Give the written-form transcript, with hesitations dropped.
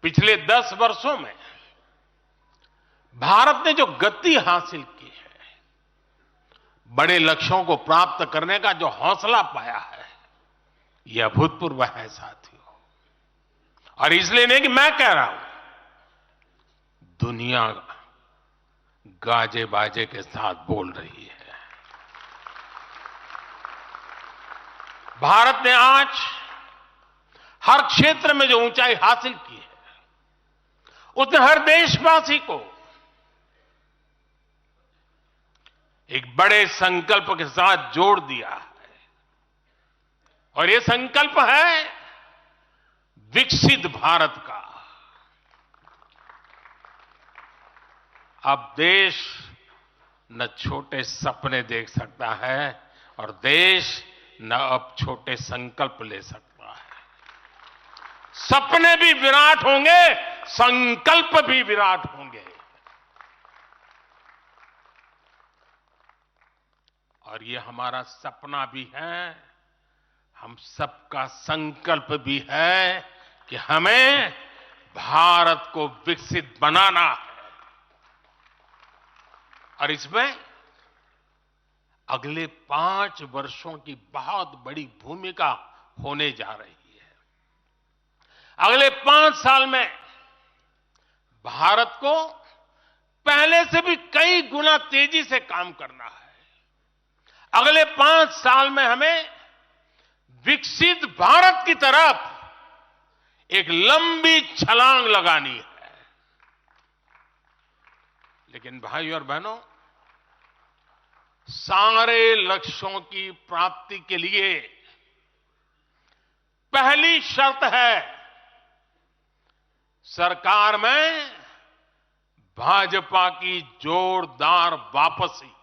पिछले 10 वर्षों में भारत ने जो गति हासिल की है, बड़े लक्ष्यों को प्राप्त करने का जो हौसला पाया है, यह अभूतपूर्व है साथियों। और इसलिए नहीं कि मैं कह रहा हूं, दुनिया गाजे बाजे के साथ बोल रही है। भारत ने आज हर क्षेत्र में जो ऊंचाई हासिल की है, उसने हर देशवासी को एक बड़े संकल्प के साथ जोड़ दिया है। और यह संकल्प है विकसित भारत का। अब देश न छोटे सपने देख सकता है और देश न अब छोटे संकल्प ले सकता है। सपने भी विराट होंगे, संकल्प भी विराट होंगे। और ये हमारा सपना भी है, हम सबका संकल्प भी है कि हमें भारत को विकसित बनाना है। और इसमें अगले 5 वर्षों की बहुत बड़ी भूमिका होने जा रही है। अगले 5 साल में भारत को पहले से भी कई गुना तेजी से काम करना है। अगले 5 साल में हमें विकसित भारत की तरफ एक लंबी छलांग लगानी है। लेकिन भाइयों और बहनों, सारे लक्ष्यों की प्राप्ति के लिए पहली शर्त है सरकार में भाजपा की जोरदार वापसी।